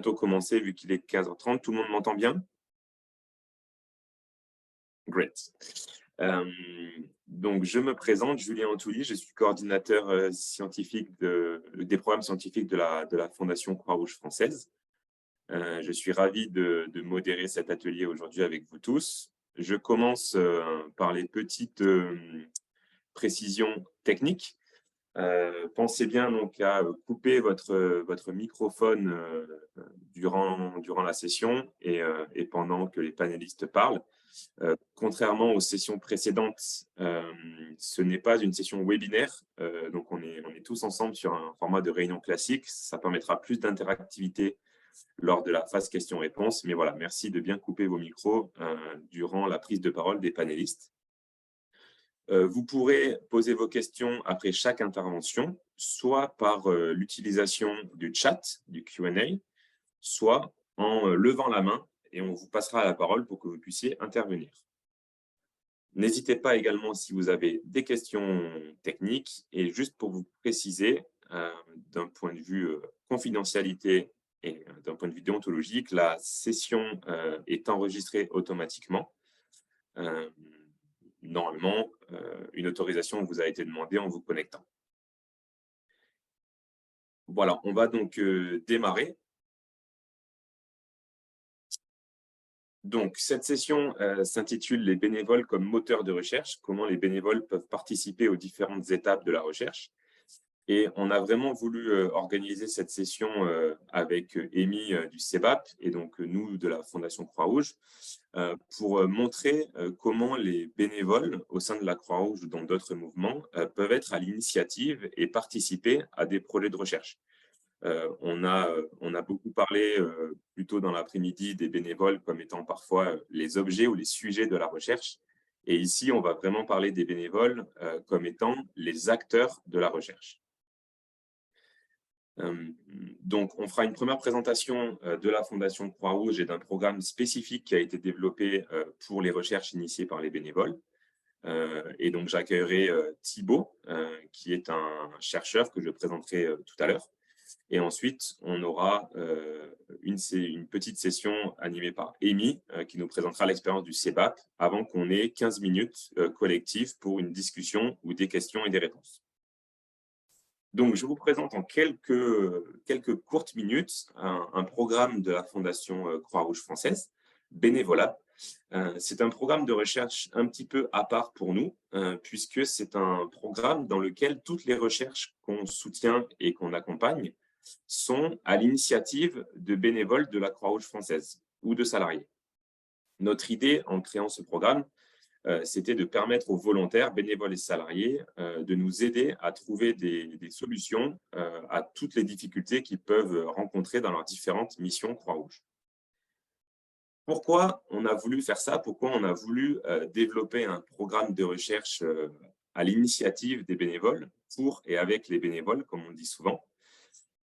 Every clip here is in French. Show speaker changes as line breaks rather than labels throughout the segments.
bientôt commencer vu qu'il est 15h30. Tout le monde m'entend bien? Great. Donc, je me présente, Julien Antouli, je suis coordinateur scientifique des programmes scientifiques de la Fondation Croix-Rouge française. Je suis ravi de modérer cet atelier aujourd'hui avec vous tous. Je commence par les petites précisions techniques. Pensez bien donc à couper votre microphone durant la session et pendant que les panélistes parlent. Contrairement aux sessions précédentes, ce n'est pas une session webinaire, donc on est tous ensemble sur un format de réunion classique. Ça permettra plus d'interactivité lors de la phase questions-réponses. Mais voilà, merci de bien couper vos micros durant la prise de parole des panélistes. Vous pourrez poser vos questions après chaque intervention, soit par l'utilisation du chat, du Q&A, soit en levant la main et on vous passera la parole pour que vous puissiez intervenir. N'hésitez pas également si vous avez des questions techniques et juste pour vous préciser, d'un point de vue confidentialité et d'un point de vue déontologique, la session est enregistrée automatiquement. Normalement, une autorisation vous a été demandée en vous connectant. Voilà, on va donc démarrer. Donc, cette session s'intitule « Les bénévoles comme moteurs de recherche », comment les bénévoles peuvent participer aux différentes étapes de la recherche. Et on a vraiment voulu organiser cette session avec Amy du CEBAP et donc nous de la Fondation Croix-Rouge pour montrer comment les bénévoles au sein de la Croix-Rouge ou dans d'autres mouvements peuvent être à l'initiative et participer à des projets de recherche. On a beaucoup parlé plus tôt dans l'après-midi des bénévoles comme étant parfois les objets ou les sujets de la recherche. Et ici, on va vraiment parler des bénévoles comme étant les acteurs de la recherche. Donc, on fera une première présentation de la Fondation Croix-Rouge et d'un programme spécifique qui a été développé pour les recherches initiées par les bénévoles. Et donc, j'accueillerai Thibaut, qui est un chercheur que je présenterai tout à l'heure. Et ensuite, on aura une petite session animée par Amy qui nous présentera l'expérience du CEBAP avant qu'on ait 15 minutes collectives pour une discussion ou des questions et des réponses. Donc, je vous présente en quelques courtes minutes un programme de la Fondation Croix-Rouge française, Bénévolat. C'est un programme de recherche un petit peu à part pour nous, puisque c'est un programme dans lequel toutes les recherches qu'on soutient et qu'on accompagne sont à l'initiative de bénévoles de la Croix-Rouge française ou de salariés. Notre idée en créant ce programme, c'était de permettre aux volontaires, bénévoles et salariés de nous aider à trouver des solutions à toutes les difficultés qu'ils peuvent rencontrer dans leurs différentes missions Croix-Rouge. Pourquoi on a voulu faire ça? Pourquoi on a voulu développer un programme de recherche à l'initiative des bénévoles, pour et avec les bénévoles, comme on dit souvent?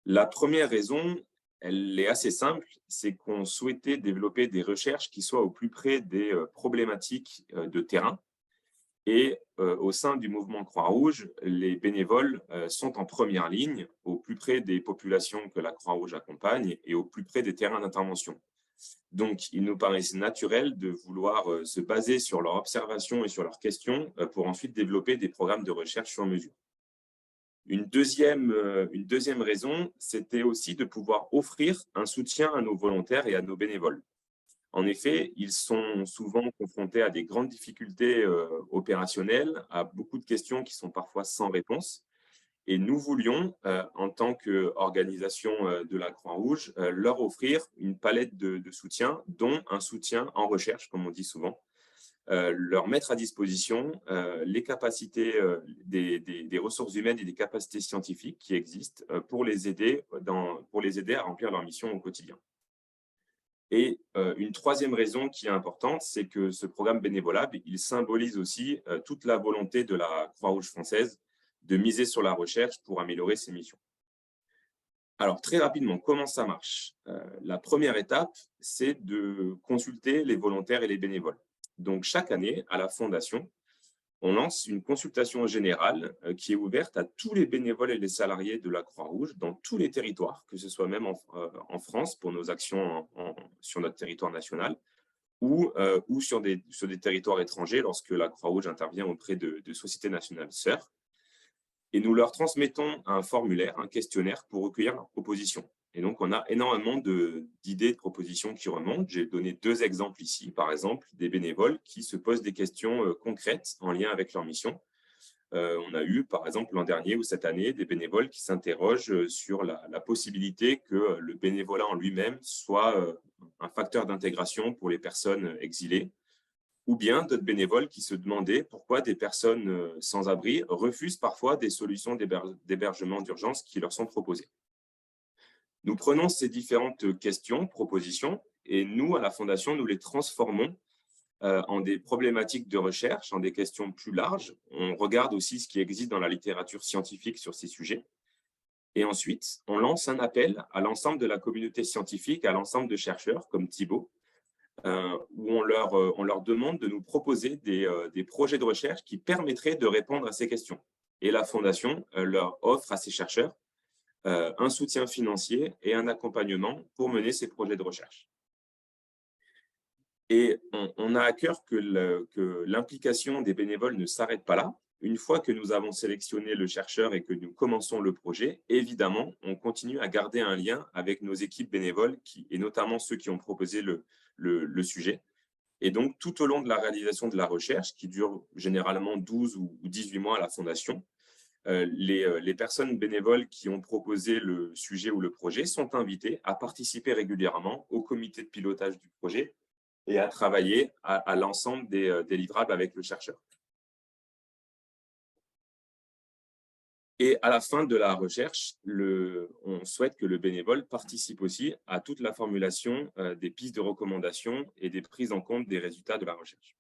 La première raison, elle est assez simple, c'est qu'on souhaitait développer des recherches qui soient au plus près des problématiques de terrain. Et au sein du mouvement Croix-Rouge, les bénévoles sont en première ligne, au plus près des populations que la Croix-Rouge accompagne et au plus près des terrains d'intervention. Donc, il nous paraissait naturel de vouloir se baser sur leurs observations et sur leurs questions pour ensuite développer des programmes de recherche sur mesure. Une deuxième raison, c'était aussi de pouvoir offrir un soutien à nos volontaires et à nos bénévoles. En effet, ils sont souvent confrontés à des grandes difficultés opérationnelles, à beaucoup de questions qui sont parfois sans réponse. Et nous voulions, en tant qu'organisation de la Croix-Rouge, leur offrir une palette de soutien, dont un soutien en recherche, comme on dit souvent, leur mettre à disposition les capacités des ressources humaines et des capacités scientifiques qui existent pour les aider à remplir leur mission au quotidien. Et une troisième raison qui est importante, c'est que ce programme bénévolat, il symbolise aussi toute la volonté de la Croix-Rouge française de miser sur la recherche pour améliorer ses missions. Alors, très rapidement, comment ça marche? La première étape, c'est de consulter les volontaires et les bénévoles. Donc, chaque année, à la Fondation, on lance une consultation générale qui est ouverte à tous les bénévoles et les salariés de la Croix-Rouge dans tous les territoires, que ce soit même en France pour nos actions sur notre territoire national ou sur des territoires étrangers lorsque la Croix-Rouge intervient auprès de sociétés nationales sœurs. Et nous leur transmettons un formulaire, un questionnaire pour recueillir leurs propositions. Et donc, on a énormément d'idées, de propositions qui remontent. J'ai donné 2 exemples ici, par exemple, des bénévoles qui se posent des questions concrètes en lien avec leur mission. On a eu, par exemple, l'an dernier ou cette année, des bénévoles qui s'interrogent sur la possibilité que le bénévolat en lui-même soit un facteur d'intégration pour les personnes exilées, ou bien d'autres bénévoles qui se demandaient pourquoi des personnes sans abri refusent parfois des solutions d'hébergement d'urgence qui leur sont proposées. Nous prenons ces différentes questions, propositions, et nous, à la Fondation, nous les transformons en des problématiques de recherche, en des questions plus larges. On regarde aussi ce qui existe dans la littérature scientifique sur ces sujets. Et ensuite, on lance un appel à l'ensemble de la communauté scientifique, à l'ensemble de chercheurs comme Thibaut, où on leur demande de nous proposer des projets de recherche qui permettraient de répondre à ces questions. Et la Fondation leur offre à ces chercheurs un soutien financier et un accompagnement pour mener ces projets de recherche. Et on a à cœur que l'implication des bénévoles ne s'arrête pas là. Une fois que nous avons sélectionné le chercheur et que nous commençons le projet, évidemment, on continue à garder un lien avec nos équipes bénévoles, et notamment ceux qui ont proposé le sujet. Et donc, tout au long de la réalisation de la recherche, qui dure généralement 12 ou 18 mois à la Fondation, les personnes bénévoles qui ont proposé le sujet ou le projet sont invitées à participer régulièrement au comité de pilotage du projet et à travailler à l'ensemble des livrables avec le chercheur. Et à la fin de la recherche, on souhaite que le bénévole participe aussi à toute la formulation des pistes de recommandation et des prises en compte des résultats de la recherche.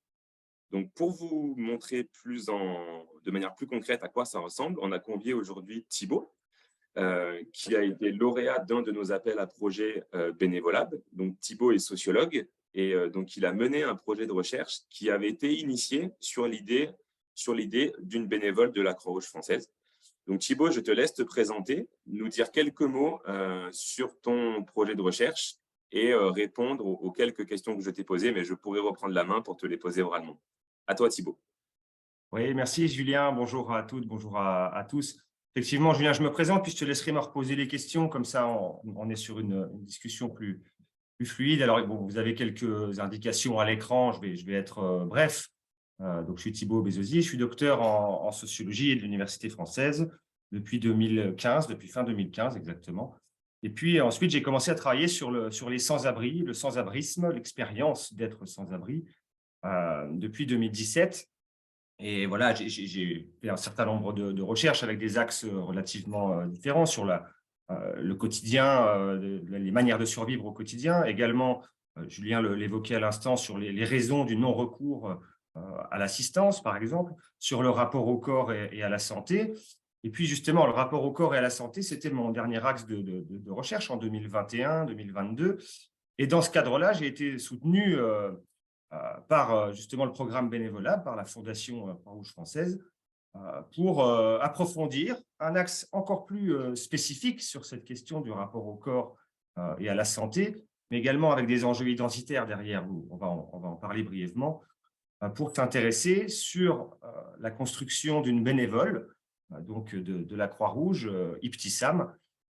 Donc, pour vous montrer de manière plus concrète à quoi ça ressemble, on a convié aujourd'hui Thibaut, qui a été lauréat d'un de nos appels à projets Bénévolab. Donc, Thibaut est sociologue et donc il a mené un projet de recherche qui avait été initié sur l'idée d'une bénévole de la Croix-Rouge française. Donc, Thibaut, je te laisse te présenter, nous dire quelques mots sur ton projet de recherche et répondre aux quelques questions que je t'ai posées, mais je pourrais reprendre la main pour te les poser oralement. À toi, Thibaut.
Oui, merci Julien. Bonjour à toutes, bonjour à tous. Effectivement, Julien, je me présente, puis je te laisserai me reposer les questions. Comme ça, on est sur une discussion plus fluide. Alors, bon, vous avez quelques indications à l'écran. Je vais être bref. Donc, je suis Thibaut Bézosi. Je suis docteur en sociologie et de l'Université française depuis 2015, depuis fin 2015 exactement. Et puis ensuite, j'ai commencé à travailler sur les sans-abri, le sans-abrisme, l'expérience d'être sans-abri depuis 2017. Et voilà, j'ai fait un certain nombre de recherches avec des axes relativement différents sur le quotidien, les manières de survivre au quotidien. Également, Julien l'évoquait à l'instant, sur les raisons du non-recours à l'assistance, par exemple, sur le rapport au corps et à la santé. Et puis justement, le rapport au corps et à la santé, c'était mon dernier axe de recherche en 2021-2022. Et dans ce cadre-là, j'ai été soutenu par justement le programme bénévolat, par la Fondation Croix-Rouge française, pour approfondir un axe encore plus spécifique sur cette question du rapport au corps et à la santé, mais également avec des enjeux identitaires derrière. On va en parler brièvement, pour t'intéresser sur la construction d'une bénévole, donc de la Croix-Rouge, Ibtissam,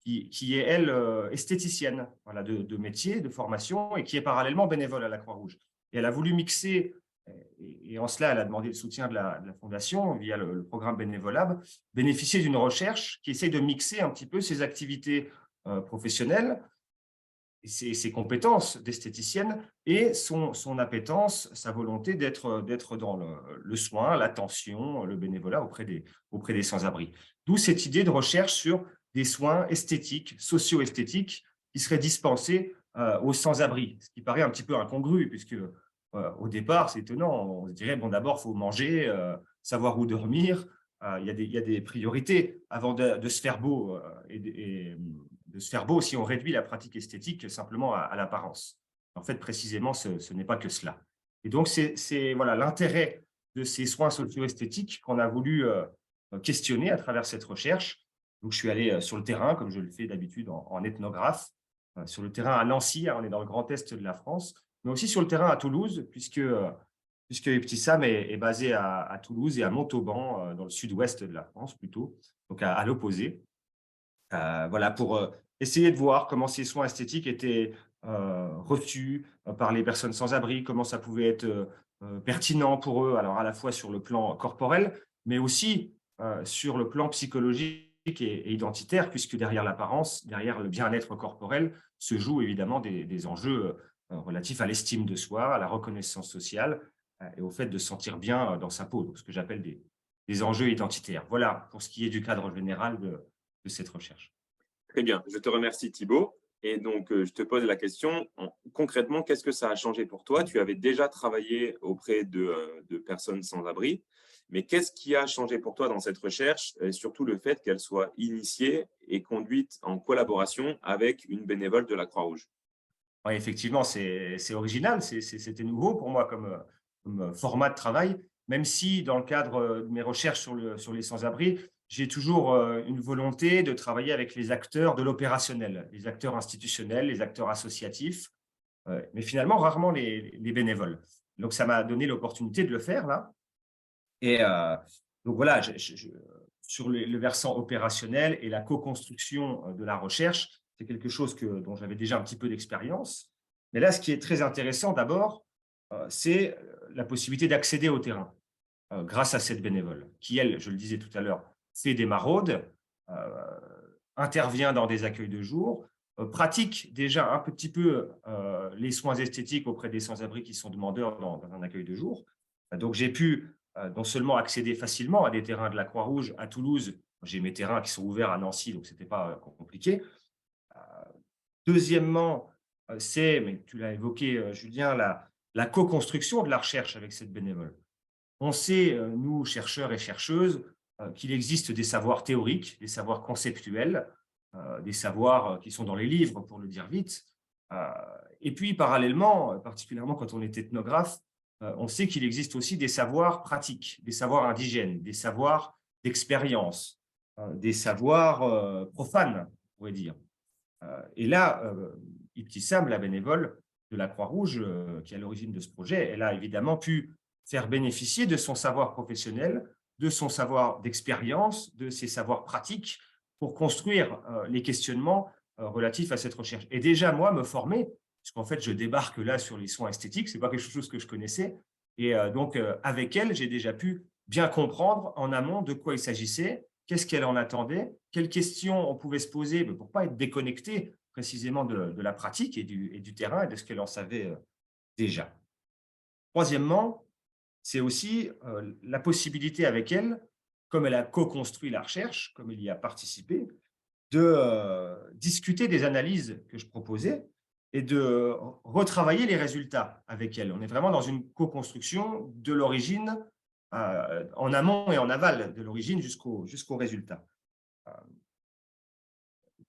qui est, elle, esthéticienne, voilà, de métier, de formation, et qui est parallèlement bénévole à la Croix-Rouge. Et elle a voulu mixer, et en cela, elle a demandé le soutien de la Fondation via le programme Bénévolab, bénéficier d'une recherche qui essaie de mixer un petit peu ses activités professionnelles, et ses compétences d'esthéticienne et son appétence, sa volonté d'être dans le soin, l'attention, le bénévolat auprès des sans-abri. D'où cette idée de recherche sur des soins esthétiques, socio-esthétiques, qui seraient dispensés aux sans-abri, ce qui paraît un petit peu incongru, puisque au départ, c'est étonnant, on se dirait, bon, d'abord, il faut manger, savoir où dormir, il y a des priorités avant de se faire beau de se faire beau si on réduit la pratique esthétique simplement à l'apparence. En fait, précisément, ce n'est pas que cela. Et donc, c'est voilà, l'intérêt de ces soins socio-esthétiques qu'on a voulu questionner à travers cette recherche. Donc, je suis allé sur le terrain, comme je le fais d'habitude en ethnographe, sur le terrain à Nancy, hein, on est dans le Grand Est de la France, mais aussi sur le terrain à Toulouse, puisque Ibtissam est basé à Toulouse et à Montauban, dans le sud-ouest de la France plutôt, donc à l'opposé. Voilà, pour essayer de voir comment ces soins esthétiques étaient reçus par les personnes sans abri, comment ça pouvait être pertinent pour eux, alors à la fois sur le plan corporel, mais aussi sur le plan psychologique et identitaire, puisque derrière l'apparence, derrière le bien-être corporel, se jouent évidemment des enjeux relatifs à l'estime de soi, à la reconnaissance sociale et au fait de se sentir bien dans sa peau, donc ce que j'appelle des enjeux identitaires. Voilà pour ce qui est du cadre général de cette recherche.
Très bien, je te remercie Thibaut. Et donc, je te pose la question, concrètement, qu'est-ce que ça a changé pour toi? Tu avais déjà travaillé auprès de personnes sans abri, mais qu'est-ce qui a changé pour toi dans cette recherche? Et surtout le fait qu'elle soit initiée et conduite en collaboration avec une bénévole de la Croix-Rouge.
Oui, effectivement, c'est original, c'était nouveau pour moi comme format de travail, même si dans le cadre de mes recherches sur les sans-abri, j'ai toujours une volonté de travailler avec les acteurs de l'opérationnel, les acteurs institutionnels, les acteurs associatifs, mais finalement rarement les bénévoles. Donc ça m'a donné l'opportunité de le faire là. Et donc voilà, sur le versant opérationnel et la co-construction de la recherche, c'est quelque chose dont j'avais déjà un petit peu d'expérience. Mais là, ce qui est très intéressant d'abord, c'est la possibilité d'accéder au terrain grâce à cette bénévole qui, elle, je le disais tout à l'heure, fait des maraudes, euh, intervient dans des accueils de jour, pratique déjà un petit peu les soins esthétiques auprès des sans-abri qui sont demandeurs dans un accueil de jour. Donc, j'ai pu non seulement accéder facilement à des terrains de la Croix-Rouge à Toulouse, j'ai mes terrains qui sont ouverts à Nancy, donc ce n'était pas compliqué. Deuxièmement, c'est, mais tu l'as évoqué, Julien, la co-construction de la recherche avec cette bénévole. On sait, nous, chercheurs et chercheuses, qu'il existe des savoirs théoriques, des savoirs conceptuels, des savoirs qui sont dans les livres, pour le dire vite. Et puis, parallèlement, particulièrement quand on est ethnographe, on sait qu'il existe aussi des savoirs pratiques, des savoirs indigènes, des savoirs d'expérience, des savoirs profanes, on pourrait dire. Et là, Ibtissam, la bénévole de la Croix-Rouge, qui est à l'origine de ce projet, elle a évidemment pu faire bénéficier de son savoir professionnel, de son savoir d'expérience, de ses savoirs pratiques pour construire les questionnements relatifs à cette recherche. Et déjà, moi, me former, puisqu'en fait, je débarque là sur les soins esthétiques, ce n'est pas quelque chose que je connaissais. Et donc, avec elle, j'ai déjà pu bien comprendre en amont de quoi il s'agissait, qu'est-ce qu'elle en attendait, quelles questions on pouvait se poser pour ne pas être déconnecté précisément de la pratique et du terrain et de ce qu'elle en savait déjà. Troisièmement, c'est aussi la possibilité avec elle, comme elle a co-construit la recherche, comme elle y a participé, de discuter des analyses que je proposais et de retravailler les résultats avec elle. On est vraiment dans une co-construction de l'origine, en amont et en aval de l'origine jusqu'au résultat.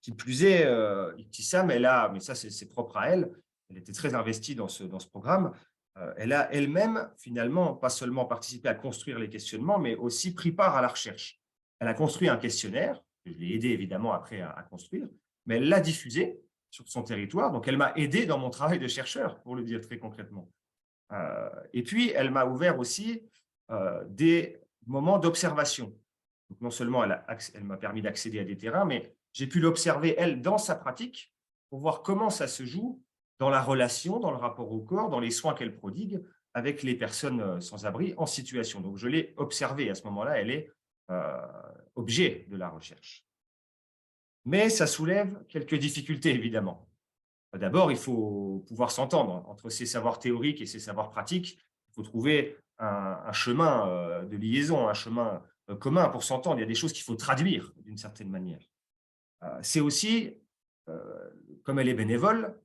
Qui plus est, Ibtissam, elle a, mais ça c'est propre à elle, elle était très investie dans ce programme, elle a elle-même, finalement, pas seulement participé à construire les questionnements, mais aussi pris part à la recherche. Elle a construit un questionnaire, que je l'ai aidé évidemment après à construire, mais elle l'a diffusé sur son territoire, donc elle m'a aidé dans mon travail de chercheur, pour le dire très concrètement. Et puis, elle m'a ouvert aussi des moments d'observation. Donc, non seulement elle m'a permis d'accéder à des terrains, mais j'ai pu l'observer, elle, dans sa pratique, pour voir comment ça se joue dans la relation, dans le rapport au corps, dans les soins qu'elle prodigue avec les personnes sans abri en situation. Donc, je l'ai observée. À ce moment-là, elle est objet de la recherche. Mais ça soulève quelques difficultés, évidemment. D'abord, il faut pouvoir s'entendre entre ces savoirs théoriques et ces savoirs pratiques. Il faut trouver un chemin de liaison, un chemin commun pour s'entendre. Il y a des choses qu'il faut traduire d'une certaine manière. C'est aussi, comme elle est bénévole,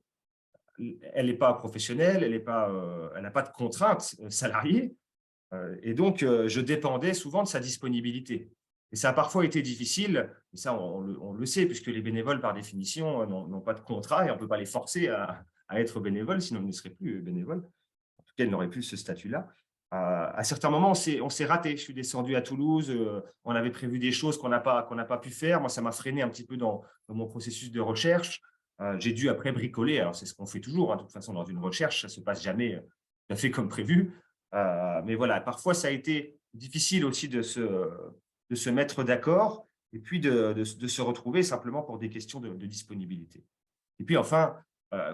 elle n'est pas professionnelle, elle n'a pas de contraintes salariées. Et donc, je dépendais souvent de sa disponibilité. Et ça a parfois été difficile, et ça on le sait, puisque les bénévoles, par définition, n'ont pas de contrat et on ne peut pas les forcer à être bénévoles, sinon ils ne seraient plus bénévoles. En tout cas, ils n'auraient plus ce statut-là. À certains moments, on s'est raté. Je suis descendu à Toulouse, on avait prévu des choses qu'on n'a pas pu faire. Moi, ça m'a freiné un petit peu dans mon processus de recherche. J'ai dû après bricoler. Alors, c'est ce qu'on fait toujours, hein. De toute façon, dans une recherche, ça ne se passe jamais tout à fait comme prévu. Mais voilà, parfois, ça a été difficile aussi de se mettre d'accord et puis de se retrouver simplement pour des questions de disponibilité. Et puis enfin,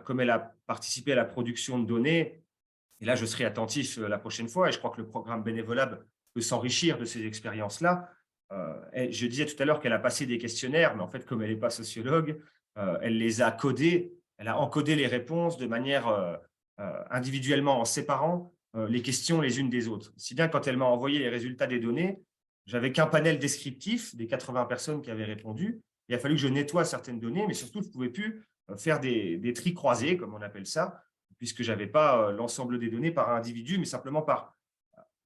comme elle a participé à la production de données, et là, je serai attentif la prochaine fois, et je crois que le programme Bénévolable peut s'enrichir de ces expériences-là. Je disais tout à l'heure qu'elle a passé des questionnaires, mais en fait, comme elle n'est pas sociologue, elle les a codés, elle a encodé les réponses de manière individuellement, en séparant les questions les unes des autres. Si bien, quand elle m'a envoyé les résultats des données, j'avais qu'un panel descriptif des 80 personnes qui avaient répondu. Il a fallu que je nettoie certaines données, mais surtout, je ne pouvais plus faire des tris croisés, comme on appelle ça, puisque je n'avais pas l'ensemble des données par individu, mais simplement par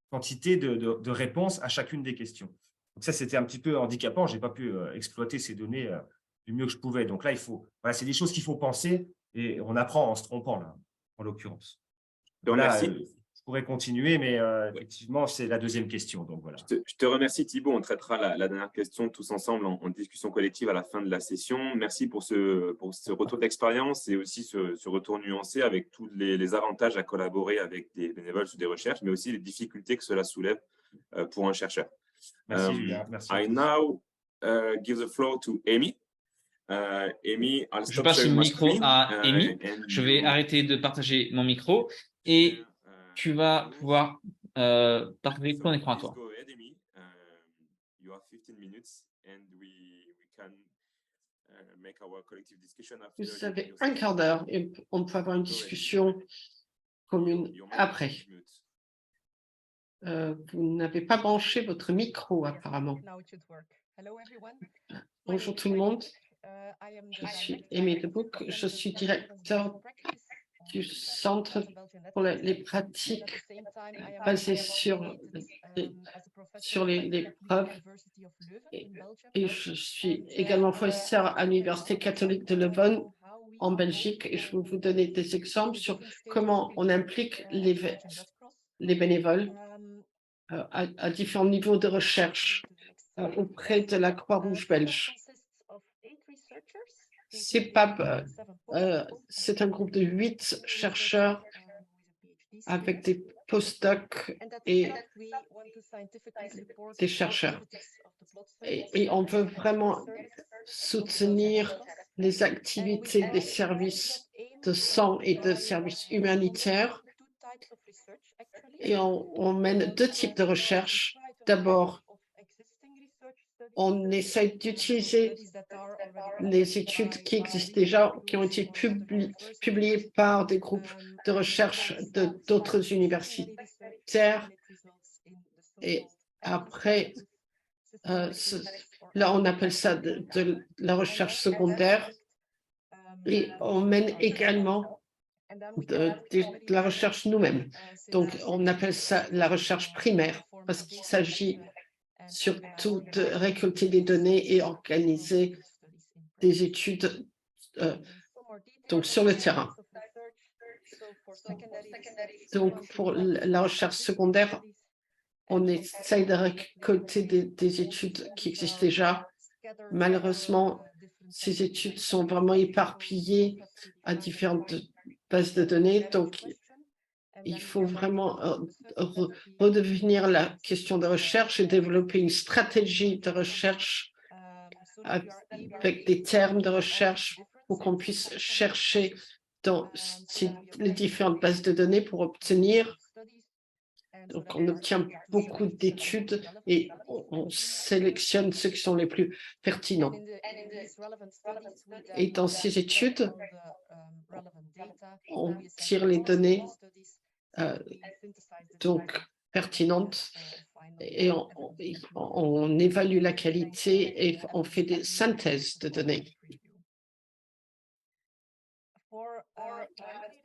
quantité de réponses à chacune des questions. Donc ça, c'était un petit peu handicapant. Je n'ai pas pu exploiter ces données du mieux que je pouvais. Donc là, voilà, c'est des choses qu'il faut penser et on apprend en se trompant, là, en l'occurrence.
Je te
Voilà,
remercie.
je pourrais continuer, mais effectivement, c'est la deuxième question. Donc voilà.
Je te remercie, Thibaut. On traitera la dernière question tous ensemble en discussion collective à la fin de la session. Merci pour ce retour d'expérience et aussi ce retour nuancé avec tous les avantages à collaborer avec des bénévoles sur des recherches, mais aussi les difficultés que cela soulève pour un chercheur.
Merci, Julien. Merci.
I now give the floor to Amy. Amy, I'll
Je
stop
passe le
sharing my
micro
screen,
à Amy.
and
Je vais arrêter de partager mon micro et tu vas pouvoir partager ton écran à toi.
Go ahead, Amy. You have 15 minutes and we can make our collective discussion after.
Vous avez un quart d'heure et on peut avoir une discussion commune après. Vous n'avez pas branché votre micro apparemment. Bonjour tout le monde. Je suis Amy Debouc, je suis directeur du Centre pour les pratiques basées sur les preuves et je suis également professeur à l'Université catholique de Leuven en Belgique et je vais vous donner des exemples sur comment on implique les bénévoles à différents niveaux de recherche auprès de la Croix-Rouge belge. CEPAB, c'est un groupe de 8 chercheurs avec des postdocs et des chercheurs. Et on veut vraiment soutenir les activités des services de sang et de services humanitaires. Et on mène 2 types de recherche. D'abord, on essaie d'utiliser les études qui existent déjà, qui ont été publiées par des groupes de recherche d'autres universitaires. Et après, là, on appelle ça de la recherche secondaire. Et on mène également de la recherche nous-mêmes. Donc, on appelle ça la recherche primaire parce qu'il s'agit surtout de récolter des données et organiser des études donc sur le terrain. Donc, pour la recherche secondaire, on essaye de récolter des études qui existent déjà. Malheureusement, ces études sont vraiment éparpillées à différentes bases de données. Donc, il faut vraiment redevenir la question de recherche et développer une stratégie de recherche avec des termes de recherche pour qu'on puisse chercher dans les différentes bases de données pour obtenir. Donc, on obtient beaucoup d'études et on sélectionne ceux qui sont les plus pertinents. Et dans ces études, on tire les données donc pertinentes et on évalue la qualité et on fait des synthèses de données.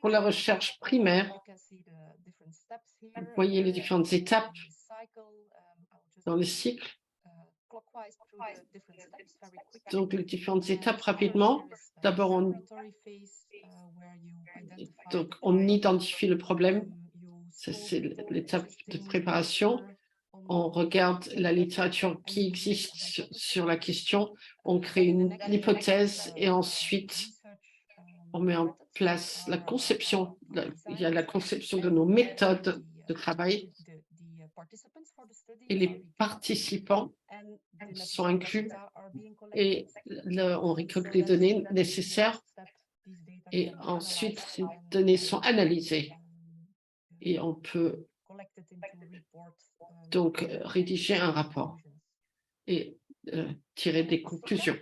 Pour la recherche primaire, vous voyez les différentes étapes dans le cycle. Donc, les différentes étapes rapidement. D'abord, on identifie le problème. C'est l'étape de préparation. On regarde la littérature qui existe sur la question, on crée une hypothèse et ensuite on met en place la conception. Il y a la conception de nos méthodes de travail et les participants sont inclus et on récolte les données nécessaires et ensuite ces données sont analysées et on peut donc rédiger un rapport et tirer des conclusions.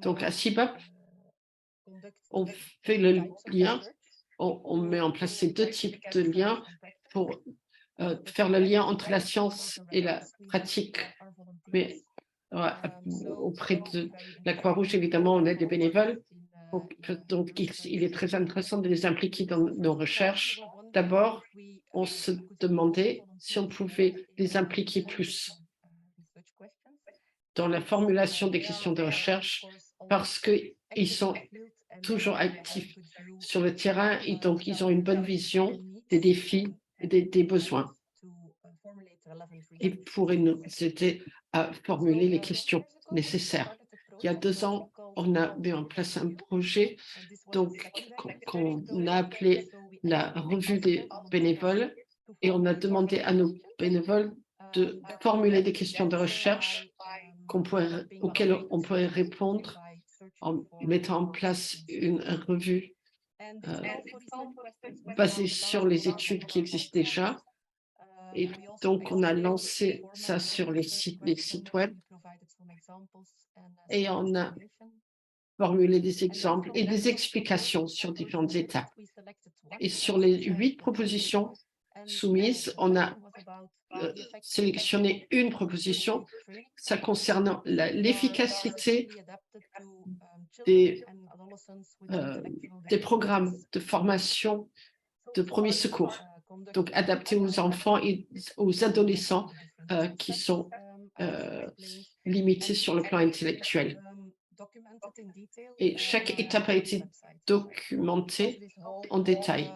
Donc à CIBAP, on fait le lien, on met en place ces deux types de liens pour faire le lien entre la science et la pratique. Mais auprès de la Croix-Rouge, évidemment, on a des bénévoles. Donc, il est très intéressant de les impliquer dans nos recherches. D'abord, on se demandait si on pouvait les impliquer plus dans la formulation des questions de recherche parce qu'ils sont toujours actifs sur le terrain et donc ils ont une bonne vision des défis et des besoins et pourraient nous aider à formuler les questions nécessaires. Il y a 2 ans, on a mis en place un projet qu'on a appelé la revue des bénévoles et on a demandé à nos bénévoles de formuler des questions de recherche auxquelles on pourrait répondre en mettant en place une revue basée sur les études qui existent déjà. Et donc, on a lancé ça sur les sites web et on a formulé des exemples et des explications sur différentes étapes. Et sur les 8 propositions soumises, on a sélectionné une proposition, ça concernant l'efficacité des programmes de formation de premiers secours, donc adaptés aux enfants et aux adolescents qui sont limités sur le plan intellectuel. Et chaque étape a été documentée en détail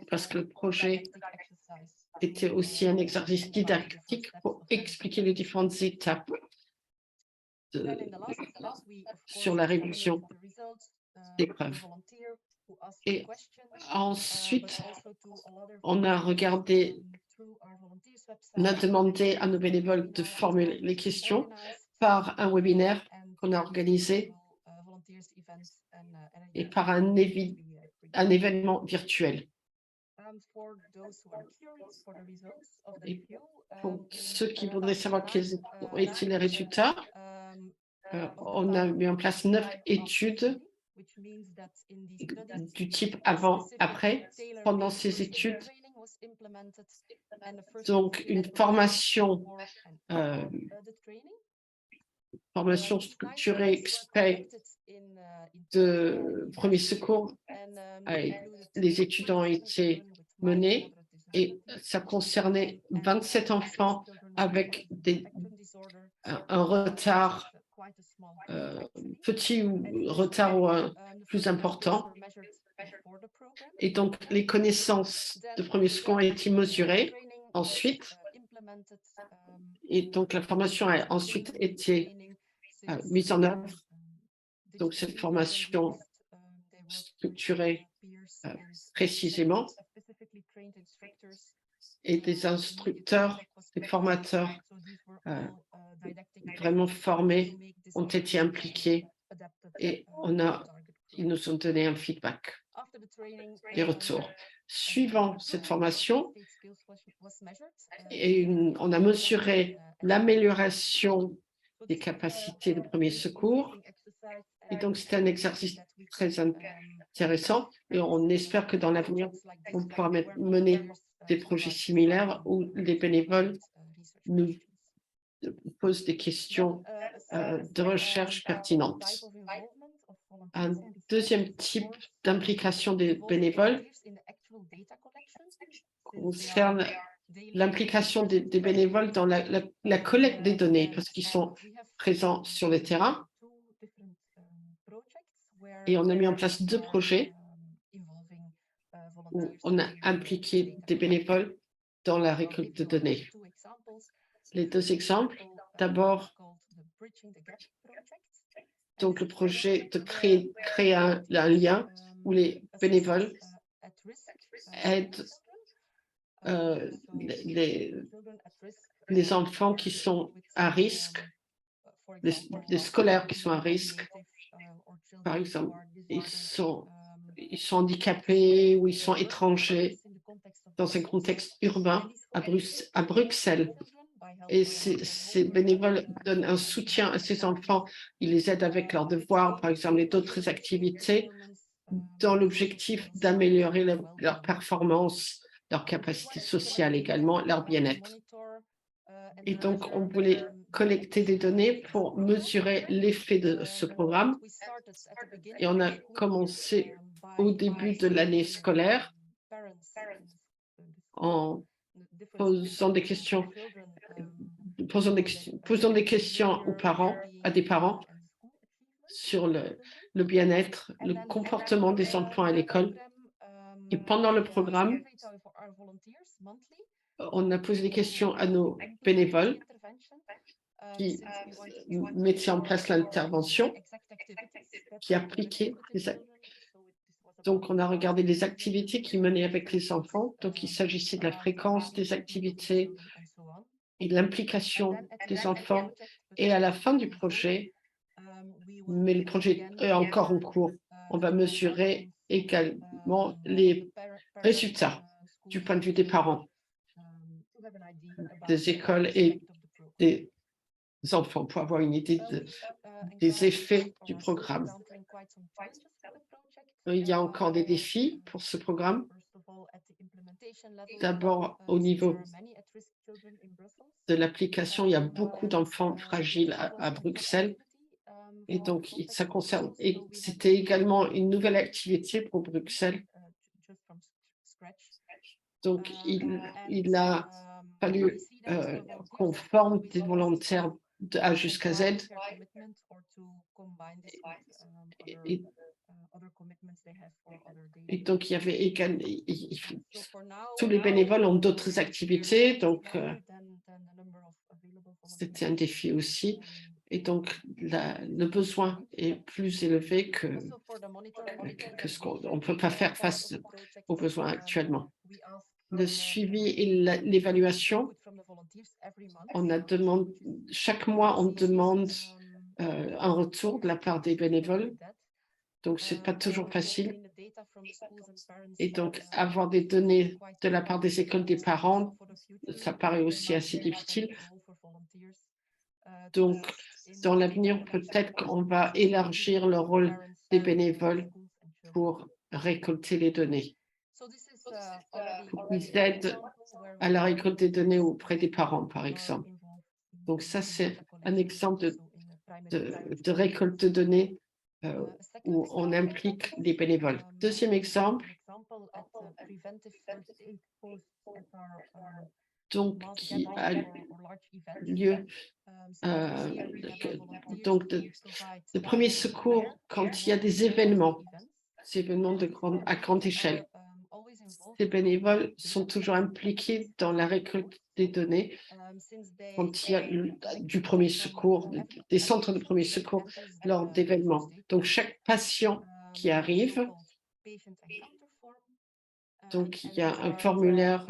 parce que le projet était aussi un exercice didactique pour expliquer les différentes étapes sur la révision des preuves. Et ensuite, on a demandé à nos bénévoles de formuler les questions par un webinaire qu'on a organisé et par un événement virtuel. Et pour ceux qui voudraient savoir quels étaient les résultats, on a mis en place 9 études du type avant-après. Pendant ces études, donc une formation structurée exprès de premiers secours. Les études ont été menées et ça concernait 27 enfants avec un retard petit ou retard ou plus important. Et donc, les connaissances de premiers secours ont été mesurées ensuite. Et donc, la formation a ensuite été mise en œuvre. Donc, cette formation structurée précisément et des instructeurs, des formateurs vraiment formés ont été impliqués et ils nous ont donné un feedback, des retours. Suivant cette formation, on a mesuré l'amélioration des capacités de premier secours. Et donc, c'est un exercice très intéressant et on espère que dans l'avenir, on pourra mener des projets similaires où les bénévoles nous posent des questions de recherche pertinentes. Un deuxième type d'implication des bénévoles concerne l'implication des bénévoles dans la collecte des données parce qu'ils sont présents sur le terrain. Et on a mis en place 2 projets où on a impliqué des bénévoles dans la récolte de données. Les deux exemples, d'abord, donc le projet de créer un lien où les bénévoles aident les enfants qui sont à risque, les scolaires qui sont à risque. Par exemple, ils sont handicapés ou ils sont étrangers dans un contexte urbain à Bruxelles. Et ces bénévoles donnent un soutien à ces enfants. Ils les aident avec leurs devoirs, par exemple, et d'autres activités, dans l'objectif d'améliorer leur performance, leur capacité sociale également, leur bien-être. Et donc, on voulait collecter des données pour mesurer l'effet de ce programme. Et on a commencé au début de l'année scolaire en posant des questions aux parents, à des parents sur le bien-être, le comportement des enfants à l'école. Et pendant le programme, on a posé des questions à nos bénévoles qui mettaient en place l'intervention, qui appliquaient donc, on a regardé les activités qui menaient avec les enfants. Donc, il s'agissait de la fréquence des activités et de l'implication des enfants. Et à la fin du projet, mais le projet est encore en cours, on va mesurer également les résultats du point de vue des parents, des écoles et des enfants pour avoir une idée des effets du programme. Il y a encore des défis pour ce programme. D'abord, au niveau de l'application, il y a beaucoup d'enfants fragiles à Bruxelles. Et donc, ça concerne, et c'était également une nouvelle activité pour Bruxelles. Donc, il a fallu qu'on forme des volontaires de A jusqu'à Z. Et donc, il y avait également, tous les bénévoles ont d'autres activités, donc c'était un défi aussi. Et donc, le besoin est plus élevé que ce qu'on ne peut pas faire face aux besoins actuellement. Le suivi et l'évaluation, chaque mois, on demande un retour de la part des bénévoles. Donc, ce n'est pas toujours facile. Et donc, avoir des données de la part des écoles, des parents, ça paraît aussi assez difficile. Donc, dans l'avenir, peut-être qu'on va élargir le rôle des bénévoles pour récolter les données. Ils aident à la récolte des données auprès des parents, par exemple. Donc, ça, c'est un exemple de récolte de données où on implique les bénévoles. Deuxième exemple, donc, qui a lieu donc de premier secours quand il y a des événements à grande échelle. Les bénévoles sont toujours impliqués dans la récolte des données quand il y a du premier secours, des centres de premier secours lors d'événements. Donc, chaque patient qui arrive, donc il y a un formulaire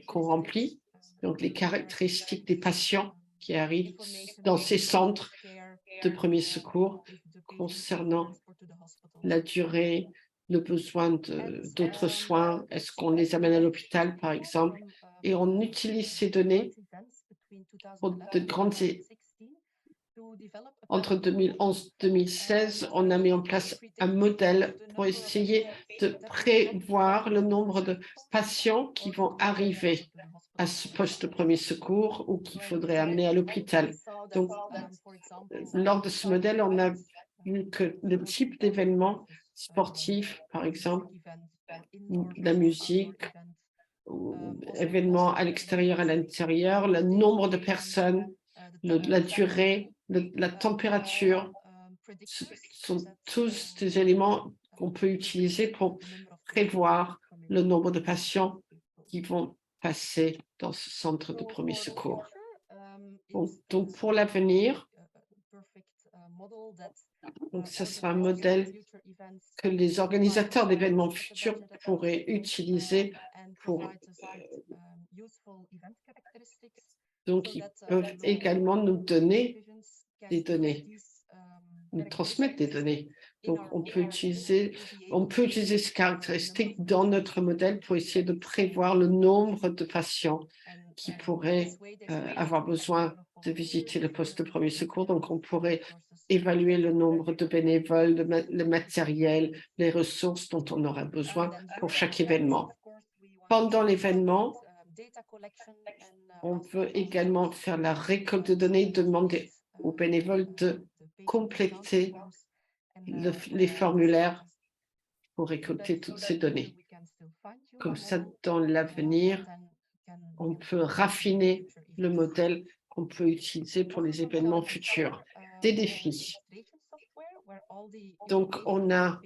qu'on remplit, donc les caractéristiques des patients qui arrivent dans ces centres de premier secours concernant la durée, le besoin d'autres soins, est-ce qu'on les amène à l'hôpital, par exemple, et on utilise ces données pour de grandes... Entre 2011 et 2016, on a mis en place un modèle pour essayer de prévoir le nombre de patients qui vont arriver à ce poste de premier secours ou qu'il faudrait amener à l'hôpital. Donc, lors de ce modèle, on a vu que le type d'événement sportif, par exemple, la musique, ou événements à l'extérieur, à l'intérieur, le nombre de personnes, la durée, la température, ce sont tous des éléments qu'on peut utiliser pour prévoir le nombre de patients qui vont passer dans ce centre de premier secours. Donc pour l'avenir, ce sera un modèle que les organisateurs d'événements futurs pourraient utiliser pour donc ils peuvent également nous donner des données, nous transmettre des données. Donc on peut utiliser ces caractéristiques dans notre modèle pour essayer de prévoir le nombre de patients qui pourraient avoir besoin de visiter le poste de premier secours. Donc on pourrait évaluer le nombre de bénévoles, le matériel, les ressources dont on aura besoin pour chaque événement. Pendant l'événement, on peut également faire la récolte de données, demander aux bénévoles de compléter les formulaires pour récolter toutes ces données. Comme ça, dans l'avenir, on peut raffiner le modèle qu'on peut utiliser pour les événements futurs. Des défis. Donc, on a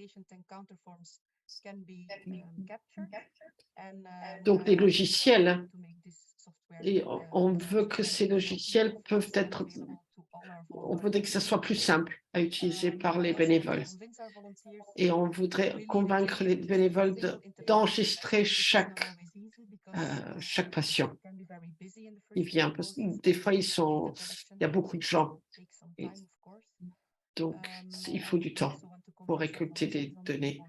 donc des logiciels et on veut que ces logiciels peuvent être, on voudrait que ce soit plus simple à utiliser par les bénévoles. Et on voudrait convaincre les bénévoles d'enregistrer chaque patient. Il vient, parce que des fois, il y a beaucoup de gens. Et donc, il faut du temps pour récolter des données.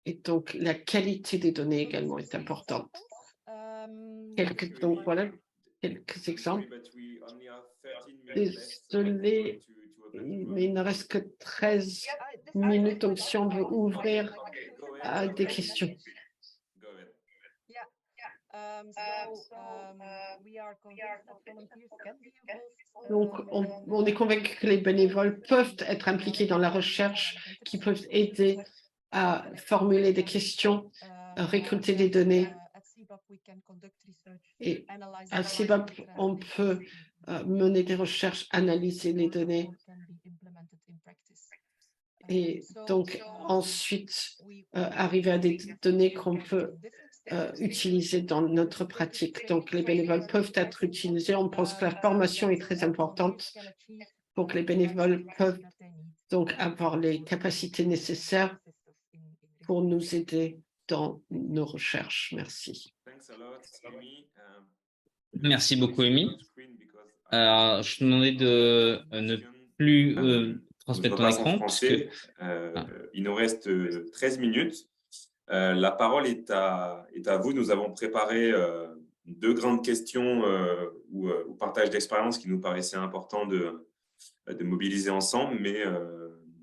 Et donc, la qualité des données également est importante. Donc, voilà quelques exemples. Désolé, mais il ne reste que 13 minutes, donc si on veut ouvrir à des questions. Donc, on est convaincu que les bénévoles peuvent être impliqués dans la recherche, qui peuvent aider à formuler des questions, à récolter des données. Et à CIBAP, on peut mener des recherches, analyser les données. Et donc, ensuite, arriver à des données qu'on peut utiliser dans notre pratique. Donc, les bénévoles peuvent être utilisés. On pense que la formation est très importante pour que les bénévoles peuvent donc avoir les capacités nécessaires pour nous aider dans nos recherches. Merci.
Merci beaucoup, Amy. Alors, je te demandais de ne plus transmettre ton écran. Parce que...
Il nous reste 13 minutes. La parole est à vous. Nous avons préparé 2 grandes questions ou partage d'expérience qui nous paraissaient importants de mobiliser ensemble, mais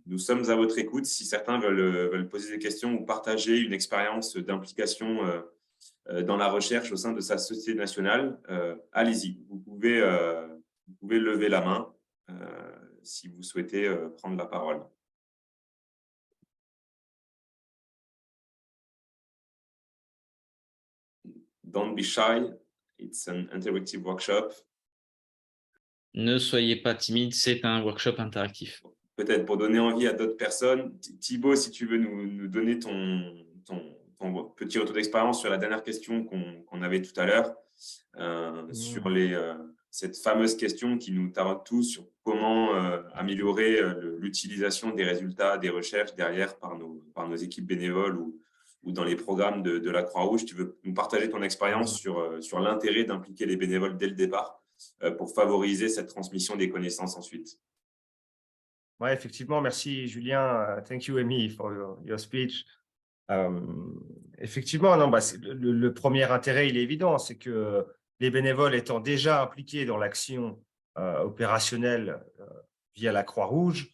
nous sommes à votre écoute. Si certains veulent poser des questions ou partager une expérience d'implication dans la recherche au sein de sa société nationale, allez-y. Vous pouvez lever la main si vous souhaitez prendre la parole. Don't be shy, it's an interactive workshop.
Ne soyez pas timide, c'est un workshop interactif.
Peut-être pour donner envie à d'autres personnes. Thibaut, si tu veux nous donner ton petit retour d'expérience sur la dernière question qu'on avait tout à l'heure, sur cette fameuse question qui nous taraude tous sur comment améliorer l'utilisation des résultats des recherches derrière par nos équipes bénévoles ou dans les programmes de la Croix-Rouge. Tu veux nous partager ton expérience sur l'intérêt d'impliquer les bénévoles dès le départ pour favoriser cette transmission des connaissances ensuite?
Oui, effectivement, merci Julien. Thank you, Amy, for your speech. Effectivement, non, le premier intérêt, il est évident, c'est que les bénévoles étant déjà impliqués dans l'action opérationnelle via la Croix-Rouge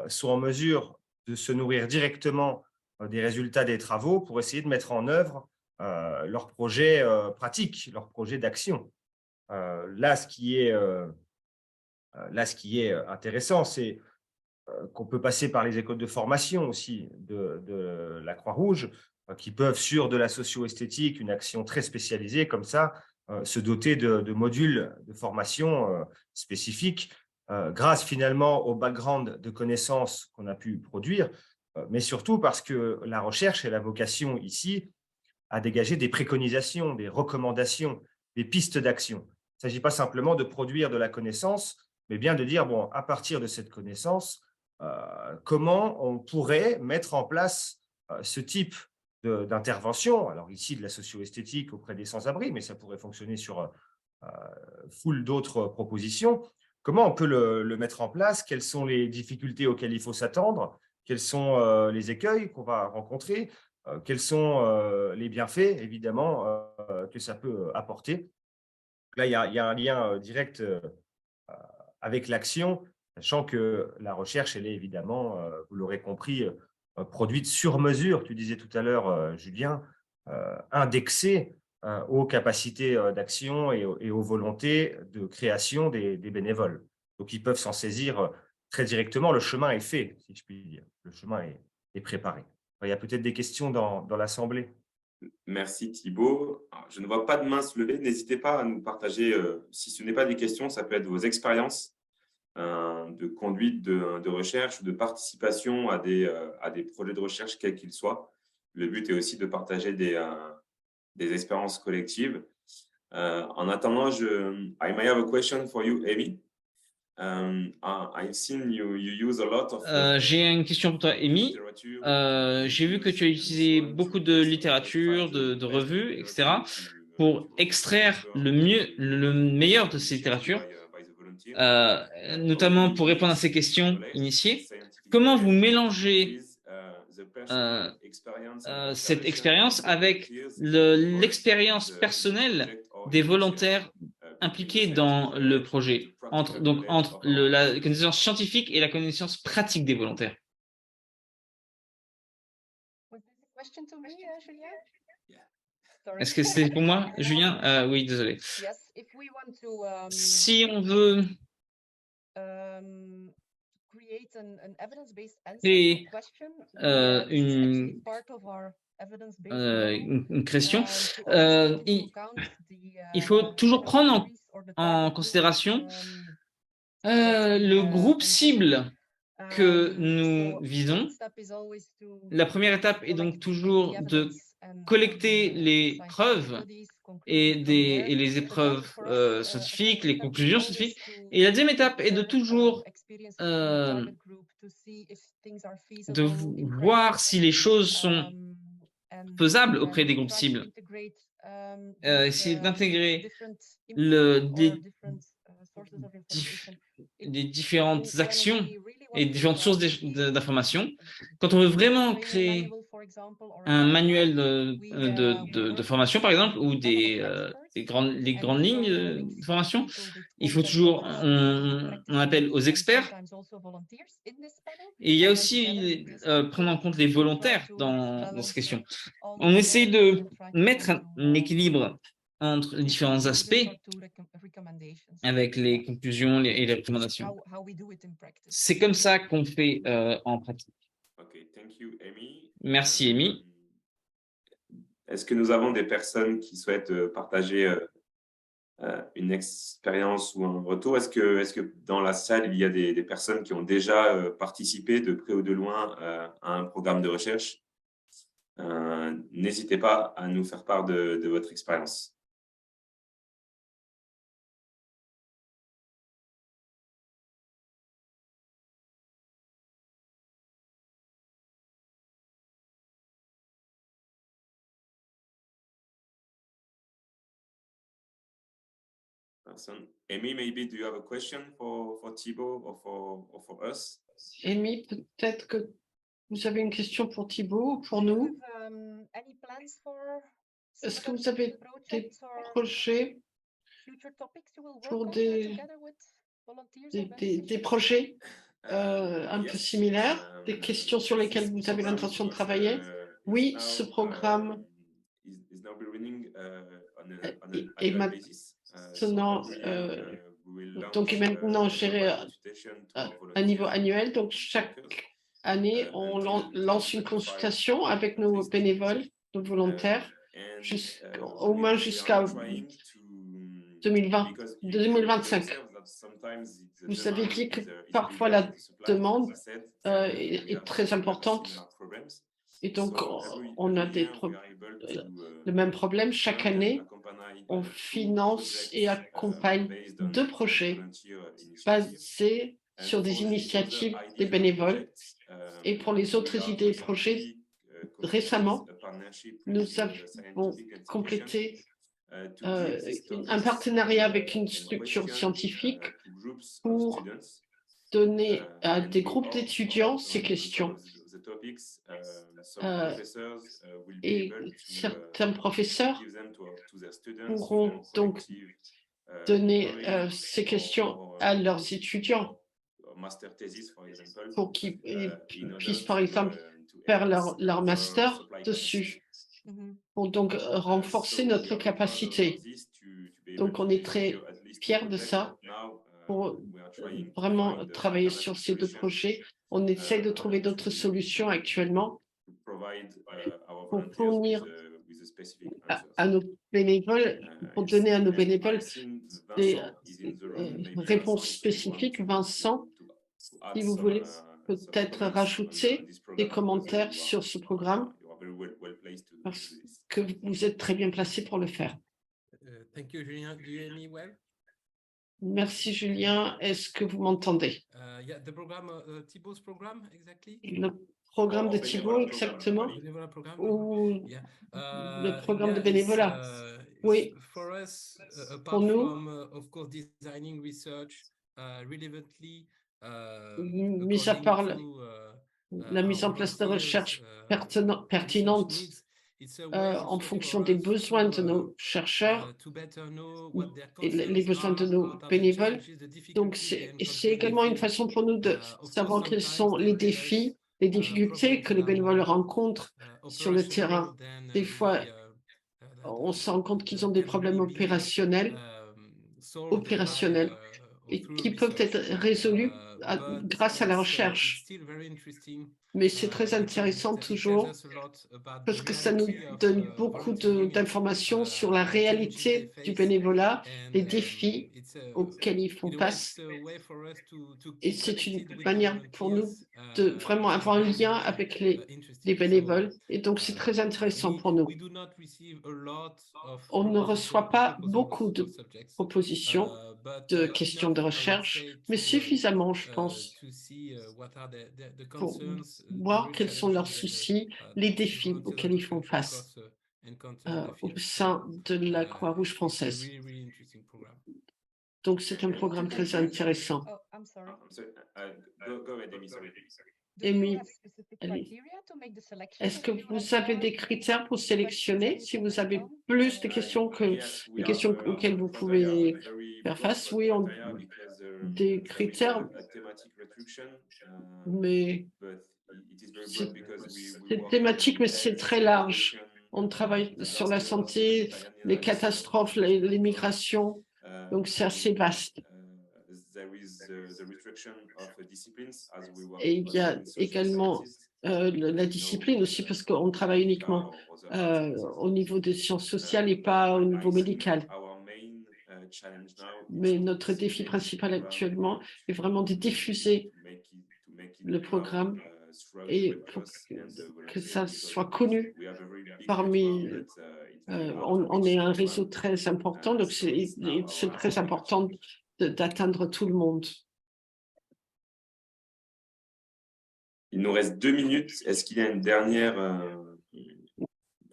sont en mesure de se nourrir directement des résultats des travaux pour essayer de mettre en œuvre leurs projets pratiques, leurs projets d'action. Là, ce qui est intéressant, c'est qu'on peut passer par les écoles de formation aussi de la Croix-Rouge, qui peuvent, sur de la socio-esthétique, une action très spécialisée comme ça, se doter de modules de formation spécifiques, grâce finalement au background de connaissances qu'on a pu produire. mais surtout parce que la recherche a la vocation ici à dégager des préconisations, des recommandations, des pistes d'action. Il ne s'agit pas simplement de produire de la connaissance, mais bien de dire, bon, à partir de cette connaissance, comment on pourrait mettre en place ce type d'intervention, alors ici de la socio-esthétique auprès des sans-abri, mais ça pourrait fonctionner sur foule d'autres propositions. Comment on peut le mettre en place? Quelles sont les difficultés auxquelles il faut s'attendre? Quels sont les écueils qu'on va rencontrer? Quels sont les bienfaits, évidemment, que ça peut apporter? Là, il y a un lien direct avec l'action, sachant que la recherche, elle est évidemment, vous l'aurez compris, produite sur mesure, tu disais tout à l'heure, Julien, indexée aux capacités d'action et aux volontés de création des bénévoles. Donc, ils peuvent s'en saisir très directement. Le chemin est fait, si je puis dire. Le chemin est préparé. Il y a peut-être des questions dans l'Assemblée.
Merci Thibaut. Alors, je ne vois pas de main se lever. N'hésitez pas à nous partager, si ce n'est pas des questions, ça peut être vos expériences de conduite de recherche ou de participation à des projets de recherche, quels qu'ils soient. Le but est aussi de partager des expériences collectives. En attendant, I may have a question for you, Amy. I've seen you use a lot of.
J'ai une question pour toi, Amy. J'ai vu que tu as utilisé beaucoup de littérature, de revues, etc., pour extraire le meilleur de ces littératures, notamment pour répondre à ces questions initiées. Comment vous mélangez cette expérience avec l'expérience personnelle des volontaires impliqués dans le projet, entre la connaissance scientifique et la connaissance pratique des volontaires? Est-ce que c'est pour moi, Julien? Oui, désolé. Si on veut créer une question, il faut toujours prendre en considération le groupe cible que nous visons. La première étape est donc toujours de collecter les preuves et les épreuves scientifiques, les conclusions scientifiques. Et la deuxième étape est de toujours de voir si les choses sont faisables auprès des groupes cibles. Essayer d'intégrer les différentes actions et différentes sources d'informations. Quand on veut vraiment créer un manuel de formation, par exemple, ou les grandes lignes de formation, il faut toujours, on appelle aux experts. Et il y a aussi prendre en compte les volontaires dans ces questions. On essaie de mettre un équilibre entre les différents aspects avec les conclusions et les recommandations. C'est comme ça qu'on fait en pratique. Merci, Amy.
Est-ce que nous avons des personnes qui souhaitent partager une expérience ou un retour? Est-ce que dans la salle, il y a des personnes qui ont déjà participé de près ou de loin à un programme de recherche? N'hésitez pas à nous faire part de votre expérience. Amy, maybe do you have a question for Thibaut or for us?
Amy, peut-être que vous avez une question pour Thibaut ou pour nous. Est-ce que vous avez des projets pour des projets un peu similaires, des questions sur lesquelles vous avez l'intention de travailler? Oui, ce programme est maintenant géré à niveau annuel. Donc, chaque année, on lance une consultation avec nos bénévoles, nos volontaires, au moins jusqu'à 2025. Vous avez dit que parfois la demande est très importante et donc on a le même problème. Chaque année, on finance et accompagne 2 projets basés sur des initiatives des bénévoles. Et pour les autres idées et projets, récemment, nous avons complété un partenariat avec une structure scientifique pour donner à des groupes d'étudiants ces questions. Et certains professeurs pourront donc donner ces questions à leurs étudiants pour qu'ils puissent, par exemple, faire leur master dessus, pour donc renforcer notre capacité. Donc, on est très fiers de ça pour vraiment travailler sur ces 2 projets. On essaie de trouver d'autres solutions actuellement pour fournir à nos bénévoles, pour donner à nos bénévoles des réponses spécifiques. Vincent, si vous voulez peut-être rajouter des commentaires sur ce programme, parce que vous êtes très bien placé pour le faire.
Thank you, Julien. Do you hear me well?
Merci, Julien. Est-ce que vous m'entendez?
Yeah, the program, Thibaut's program, exactly.
Le programme de Thibaut, exactement, ou le programme de bénévolat? Oui,
for us,
pour
apart
nous,
from, of course, designing research relevantly,
mis à part la mise en place de recherches pertinentes en fonction des besoins de nos chercheurs et les besoins de nos bénévoles. Donc, c'est également une façon pour nous de savoir quels sont les défis, les difficultés que les bénévoles rencontrent sur le terrain. Des fois, on se rend compte qu'ils ont des problèmes opérationnels et qui peuvent être résolus grâce à la recherche. Mais c'est très intéressant toujours parce que ça nous donne beaucoup d'informations sur la réalité du bénévolat, les défis auxquels ils font face. Et c'est une manière pour nous de vraiment avoir un lien avec les bénévoles. Et donc, c'est très intéressant pour nous. On ne reçoit pas beaucoup de propositions, de questions de recherche, mais suffisamment, je pense, pour voir quels sont leurs soucis, les défis auxquels ils font face au sein de la Croix-Rouge française. Donc, c'est un programme très intéressant. Amy, est-ce que vous avez des critères pour sélectionner? Si vous avez plus de questions que les questions auxquelles vous pouvez faire face, oui, des critères, mais c'est thématique, mais c'est très large. On travaille sur la santé, les catastrophes, les migrations, donc c'est assez vaste. Et il y a également la discipline aussi, parce qu'on travaille uniquement au niveau des sciences sociales et pas au niveau médical. Mais notre défi principal actuellement est vraiment de diffuser le programme et pour que ça soit connu parmi... on est un réseau très important, donc c'est très important d'atteindre tout le monde.
Il nous reste 2 minutes. Est-ce qu'il y a une dernière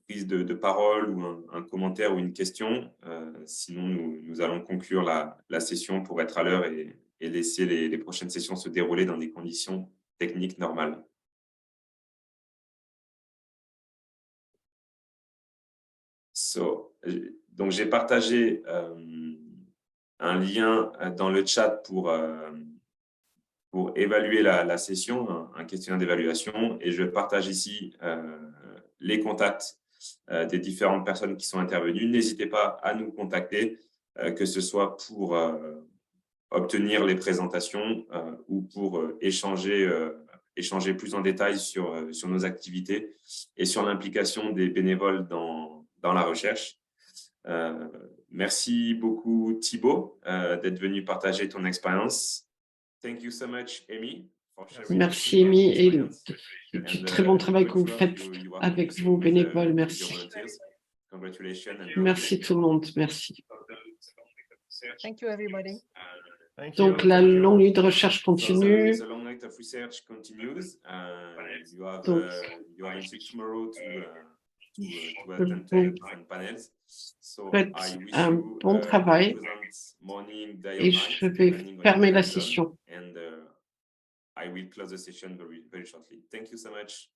prise de parole ou un commentaire ou une question? Sinon, nous allons conclure la session pour être à l'heure et laisser les prochaines sessions se dérouler dans des conditions techniques normales. Donc, j'ai partagé un lien dans le chat pour évaluer la session, un questionnaire d'évaluation, et je partage ici les contacts des différentes personnes qui sont intervenues. N'hésitez pas à nous contacter, que ce soit pour obtenir les présentations ou pour échanger plus en détail sur nos activités et sur l'implication des bénévoles dans la recherche. Merci beaucoup, Thibaut, d'être venu partager ton expérience. Thank you so much, Amy.
Merci, Amy, et du très bon travail que vous faites avec vos bénévoles. Merci. Merci tout le monde. Merci.
Thank you, everybody.
Donc, la longue nuit de recherche continue. Donc, faites un bon travail et je vais fermer la session.
I will close the session very shortly. Thank you so much.